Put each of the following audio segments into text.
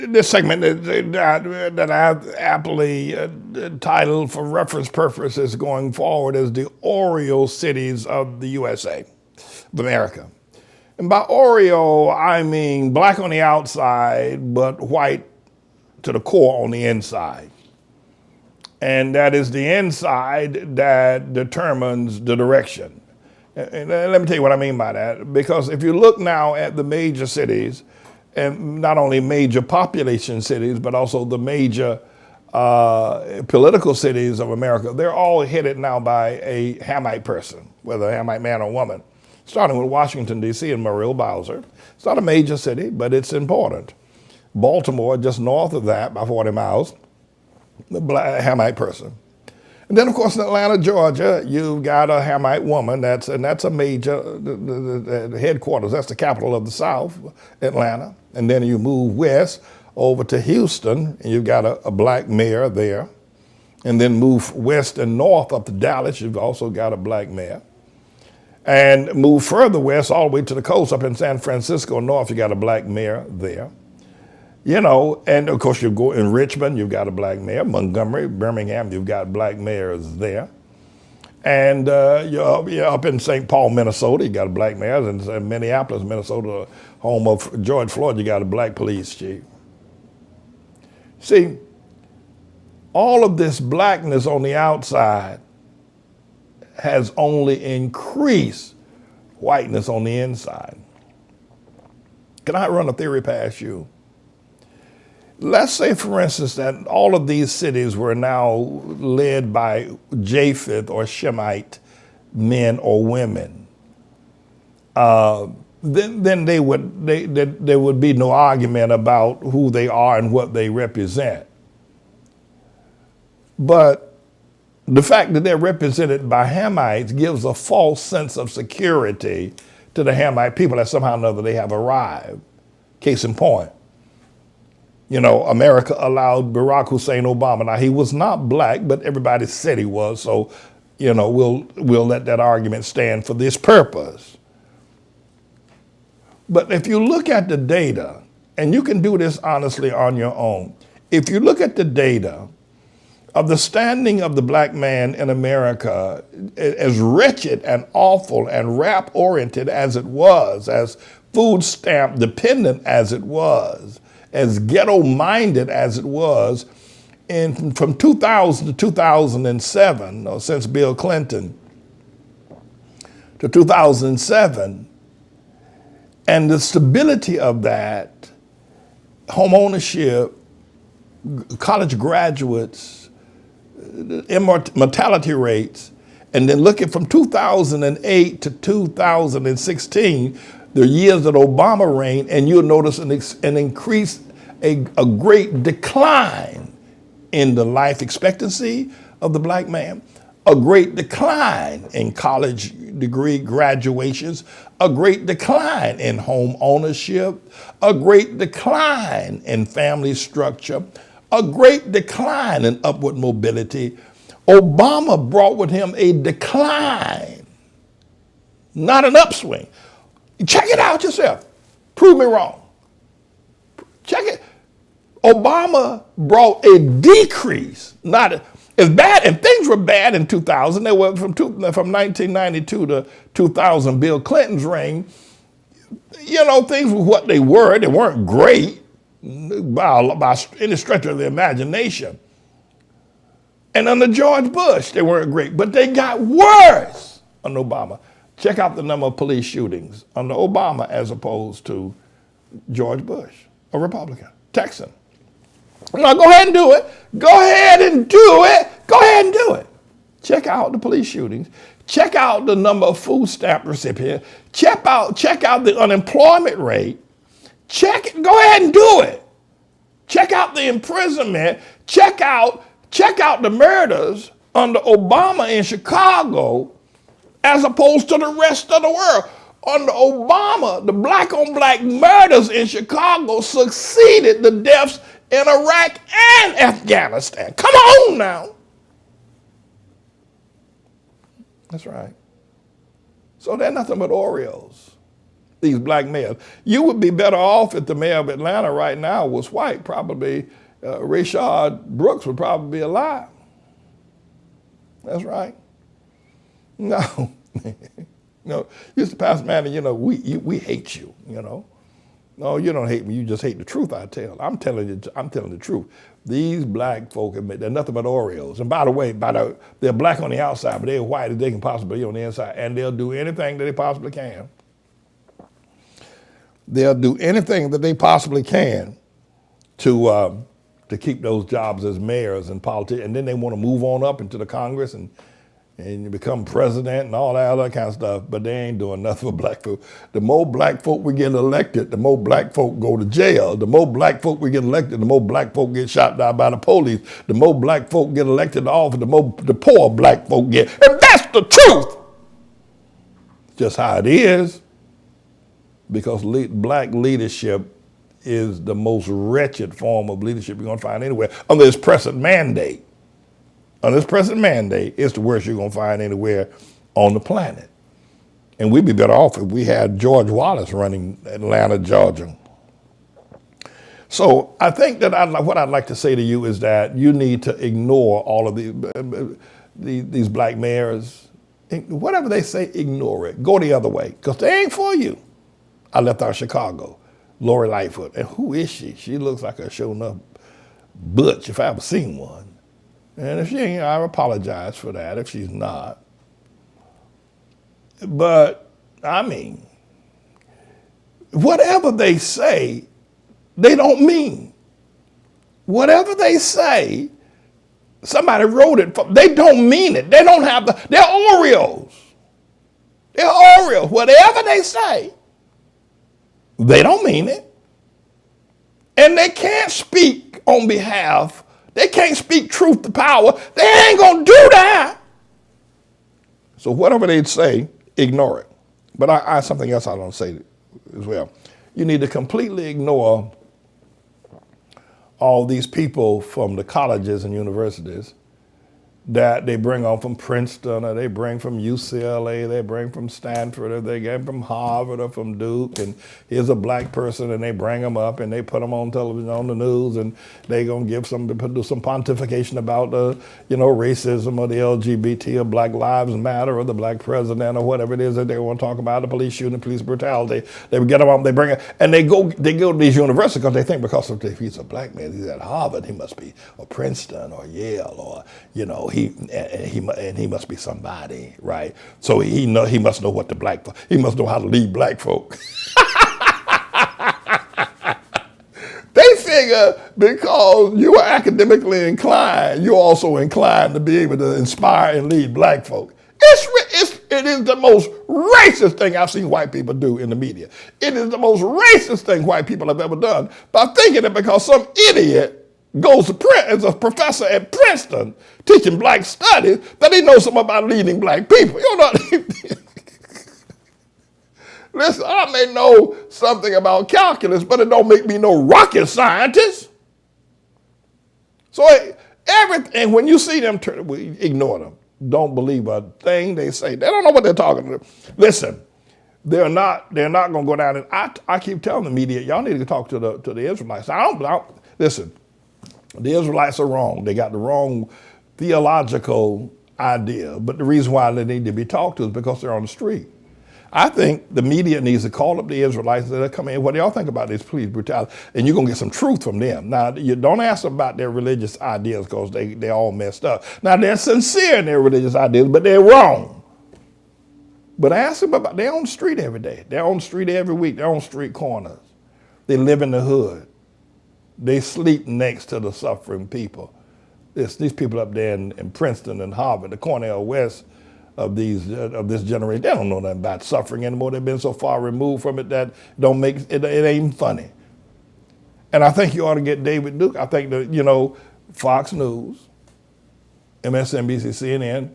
this segment that I've aptly titled for reference purposes going forward is the Oreo cities of the USA, of America. And by Oreo, I mean black on the outside, but white to the core on the inside. And that is the inside that determines the direction. And let me tell you what I mean by that. Because if you look now at the major cities, and not only major population cities, but also the major political cities of America, they're all headed now by a Hamite person, whether a Hamite man or woman. Starting with Washington, D.C. and Muriel Bowser. It's not a major city, but it's important. Baltimore, just north of that by 40 miles, the black Hamite person. And then, of course, in Atlanta, Georgia, you've got a Hamite woman. That's a major the headquarters. That's the capital of the South, Atlanta. And then you move west over to Houston, and you've got a black mayor there. And then move west and north up to Dallas, you've also got a black mayor. And move further west all the way to the coast up in San Francisco north, you got a black mayor there. You know, and of course you go in Richmond, you've got a black mayor. Montgomery, Birmingham, you've got black mayors there. And you're up in St. Paul, Minnesota, you got a black mayor. And in Minneapolis, Minnesota, home of George Floyd, you got a black police chief. See, all of this blackness on the outside has only increased whiteness on the inside. Can I run a theory past you? Let's say, for instance, that all of these cities were now led by Japheth or Shemite men or women. Then there would be no argument about who they are and what they represent. But the fact that they're represented by Hamites gives a false sense of security to the Hamite people that somehow or another they have arrived. Case in point. You know, America allowed Barack Hussein Obama. Now, he was not black, but everybody said he was. So, you know, we'll let that argument stand for this purpose. But if you look at the data, and you can do this honestly on your own, if you look at the data of the standing of the black man in America, as wretched and awful and rap-oriented as it was, as food stamp dependent as it was, as ghetto-minded as it was, from 2000 to 2007, or since Bill Clinton, to 2007, and the stability of that, home ownership, college graduates, mortality rates, and then look at from 2008 to 2016, the years that Obama reigned, and you'll notice an increase, a great decline in the life expectancy of the black man, a great decline in college degree graduations, a great decline in home ownership, a great decline in family structure, a great decline in upward mobility. Obama brought with him a decline, not an upswing. Check it out yourself. Prove me wrong. Check it. Obama brought a decrease, not as bad, and things were bad in 2000. They were from 1992 to 2000, Bill Clinton's reign. You know, things were what they were. They weren't great by any stretch of the imagination. And under George Bush, they weren't great, but they got worse under Obama. Check out the number of police shootings under Obama as opposed to George Bush, a Republican, Texan. Now go ahead and do it. Go ahead and do it. Go ahead and do it. Check out the police shootings. Check out the number of food stamp recipients. Check out the unemployment rate. Go ahead and do it. Check out the imprisonment. Check out the murders under Obama in Chicago as opposed to the rest of the world. Under Obama, the black on black murders in Chicago succeeded the deaths in Iraq and Afghanistan. Come on now. That's right. So they're nothing but Oreos. these black mayors. You would be better off if the mayor of Atlanta right now was white. Probably Rayshard Brooks would probably be alive. That's right. No. No, used to Pastor Manning, we hate you, No, you don't hate me, you just hate the truth I tell. I'm telling the truth. These black folk, they're nothing but Oreos. And by the way, they're black on the outside, but they're white as they can possibly be on the inside. And they'll do anything that they possibly can. They'll do anything that they possibly can to keep those jobs as mayors and politicians. And then they want to move on up into the Congress and you become president and all that other kind of stuff, but they ain't doing nothing for black folk. The more black folk we get elected, the more black folk go to jail. The more black folk we get elected, the more black folk get shot down by the police. The more black folk get elected to office, the more the poor black folk get. And that's the truth. Just how it is. Because black leadership is the most wretched form of leadership you're going to find anywhere under this present mandate. On this present mandate, it's the worst you're going to find anywhere on the planet. And we'd be better off if we had George Wallace running Atlanta, Georgia. So I think that what I'd like to say to you is that you need to ignore all of these black mayors. Whatever they say, ignore it. Go the other way, because they ain't for you. I left out Chicago, Lori Lightfoot. And who is she? She looks like a showing up butch if I ever seen one. And if she ain't, I apologize for that if she's not. But, I mean, whatever they say, they don't mean. Whatever they say, somebody wrote it, they don't mean it. They don't have they're Oreos. They're Oreos. Whatever they say, they don't mean it. And they can't speak on behalf. They can't speak truth to power. They ain't going to do that. So whatever they say, ignore it. But I something else I don't say as well. You need to completely ignore all these people from the colleges and universities that they bring on from Princeton, or they bring from U.C.L.A., they bring from Stanford, or they get from Harvard or from Duke, and here's a black person, and they bring them up and they put them on television, on the news, and they gonna do some pontification about racism or the LGBT or Black Lives Matter or the black president or whatever it is that they want to talk about, the police shooting, police brutality. They would get them up, they bring it, and they go to these universities because they think because if he's a black man, he's at Harvard, he must be or Princeton or Yale or he must be somebody, right? So he must know what he must know how to lead black folk. They figure because you are academically inclined, you're also inclined to be able to inspire and lead black folk. It is the most racist thing I've seen white people do in the media. It is the most racist thing white people have ever done by thinking that because some idiot goes to print as a professor at Princeton teaching black studies that he knows something about leading black people. Listen, I may know something about calculus, but it don't make me no rocket scientist. So everything, when you see them, ignore them. Don't believe a thing they say. They don't know what they're talking about. Listen, they're not going to go down. And I keep telling the media, y'all need to talk to the Israelites. Listen. The Israelites are wrong. They got the wrong theological idea. But the reason why they need to be talked to is because they're on the street. I think the media needs to call up the Israelites that are coming in. What do y'all think about this police brutality? And you're going to get some truth from them. Now, you don't ask them about their religious ideas because they're all messed up. Now, they're sincere in their religious ideas, but they're wrong. But ask them about, they're on the street every day. They're on the street every week. They're on street corners. They live in the hood. They sleep next to the suffering people. These people up there in Princeton and Harvard, the Cornell West of this generation, they don't know nothing about suffering anymore. They've been so far removed from it that it ain't even funny. And I think you ought to get David Duke. I think that, Fox News, MSNBC, CNN,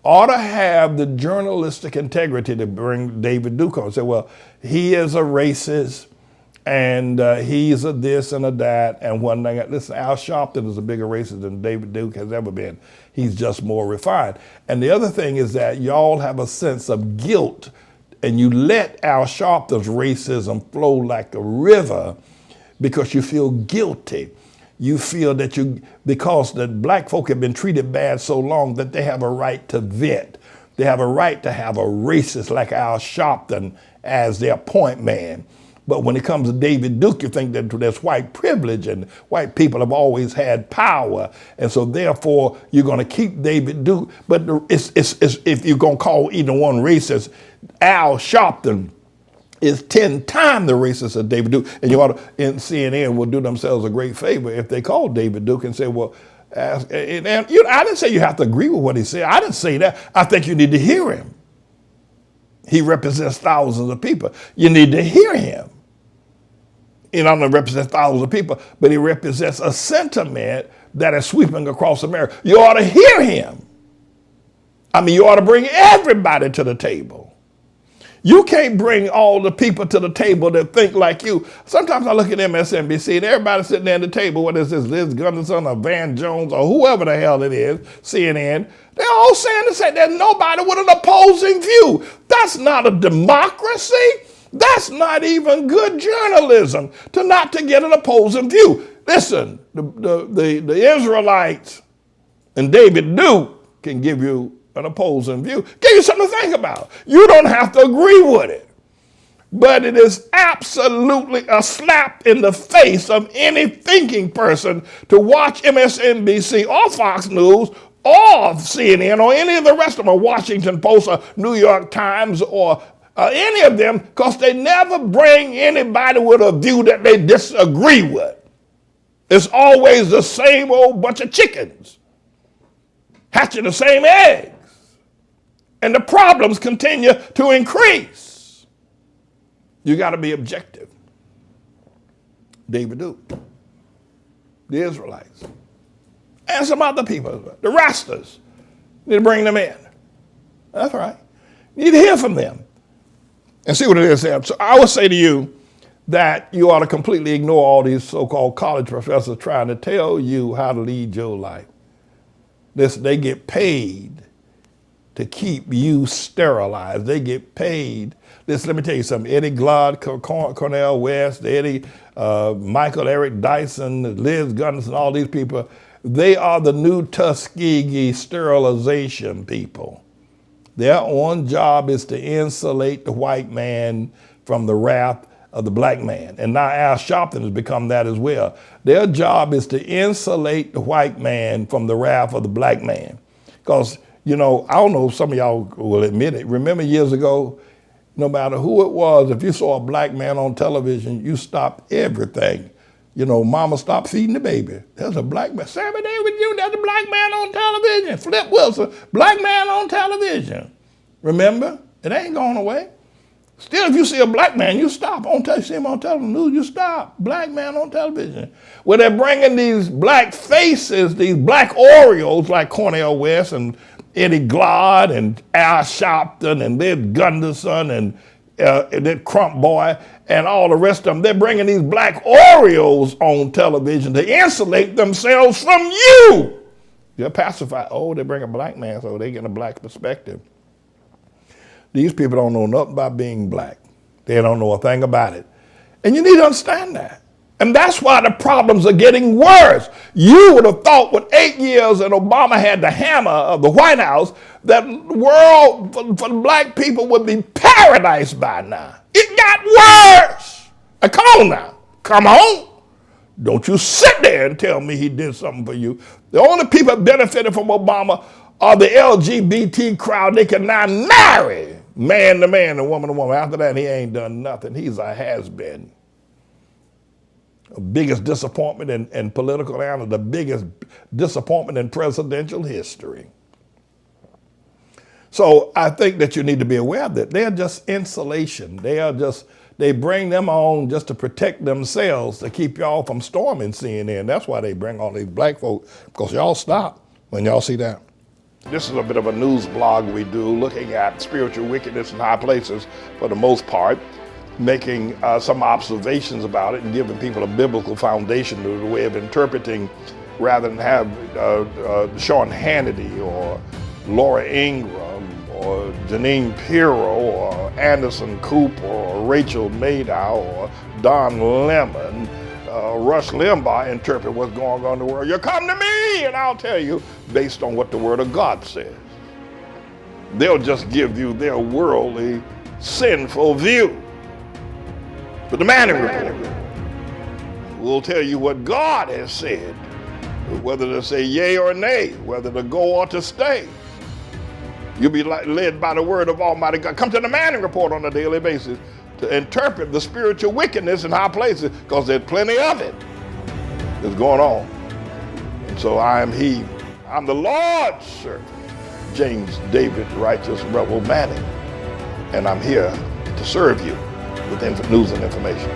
ought to have the journalistic integrity to bring David Duke on and say, well, he is a racist, and he's a this and a that, and one thing. Listen, Al Sharpton is a bigger racist than David Duke has ever been. He's just more refined. And the other thing is that y'all have a sense of guilt and you let Al Sharpton's racism flow like a river because you feel guilty. You feel that because the black folk have been treated bad so long that they have a right to vent. They have a right to have a racist like Al Sharpton as their point man. But when it comes to David Duke, you think that there's white privilege and white people have always had power. And so therefore, you're going to keep David Duke. But it's if you're going to call either one racist, Al Sharpton is 10 times the racist of David Duke. And you ought to, in CNN will do themselves a great favor if they call David Duke and say, well, I didn't say you have to agree with what he said. I didn't say that. I think you need to hear him. He represents thousands of people. You need to hear him. He not only represents thousands of people, but he represents a sentiment that is sweeping across America. You ought to hear him. I mean, you ought to bring everybody to the table. You can't bring all the people to the table that think like you. Sometimes I look at MSNBC and everybody sitting there at the table, whether it's Liz Gunderson or Van Jones or whoever the hell it is, CNN, they're all saying the same. There's nobody with an opposing view. That's not a democracy. That's not even good journalism not to get an opposing view. Listen, the Israelites and David Duke can give you an opposing view, give you something to think about. You don't have to agree with it. But it is absolutely a slap in the face of any thinking person to watch MSNBC or Fox News or CNN or any of the rest of them, or Washington Post or New York Times or any of them, because they never bring anybody with a view that they disagree with. It's always the same old bunch of chickens hatching the same eggs. And the problems continue to increase. You got to be objective. David Duke, the Israelites, and some other people, the Rastas, you need to bring them in. That's right. You need to hear from them and see what it is. So I would say to you that you ought to completely ignore all these so-called college professors trying to tell you how to lead your life. They get paid to keep you sterilized. They get paid. Let me tell you something. Eddie Glaude, Cornel West, Michael Eric Dyson, Liz Gunderson, all these people, they are the new Tuskegee sterilization people. Their own job is to insulate the white man from the wrath of the black man. And now Al Sharpton has become that as well. Their job is to insulate the white man from the wrath of the black man. Because, I don't know if some of y'all will admit it. Remember years ago, no matter who it was, if you saw a black man on television, you stopped everything. Mama stopped feeding the baby. There's a black man. Sammy Davis Jr., there's a black man on television. Flip Wilson, black man on television. Remember? It ain't going away. Still, if you see a black man, you stop. You see him on television news, you stop. Black man on television. Where they're bringing these black faces, these black Oreos like Cornel West and Eddie Glaude and Al Sharpton and Liz Gunderson and that Crump boy and all the rest of them. They're bringing these black Oreos on television to insulate themselves from you. They're pacified. Oh, they bring a black man, so they get a black perspective. These people don't know nothing about being black. They don't know a thing about it. And you need to understand that. And that's why the problems are getting worse. You would have thought with 8 years and Obama had the hammer of the White House that the world for black people would be paradise by now. It got worse. Come on now. Come on. Don't you sit there and tell me he did something for you. The only people that benefited from Obama are the LGBT crowd. They can now marry man to man and woman to woman. After that, he ain't done nothing. He's a has-been. The biggest disappointment in political analysis, the biggest disappointment in presidential history. So I think that you need to be aware of that. They're just insulation. They bring them on just to protect themselves, to keep y'all from storming CNN. That's why they bring all these black folk, because y'all stop when y'all see that. This is a bit of a news blog we do, looking at spiritual wickedness in high places for the most part, making some observations about it and giving people a biblical foundation to the way of interpreting, rather than have Sean Hannity or Laura Ingraham or Janine Pirro or Anderson Cooper or Rachel Maddow or Don Lemon, Rush Limbaugh interpret what's going on in the world. You come to me and I'll tell you based on what the Word of God says. They'll just give you their worldly, sinful view. But the Manning Report will tell you what God has said, whether to say yea or nay, whether to go or to stay. You'll be led by the word of Almighty God. Come to the Manning Report on a daily basis to interpret the spiritual wickedness in high places, because there's plenty of it that's going on. And so I am he. I'm the Lord's servant, James David Righteous Rebel Manning. And I'm here to serve you with news and information.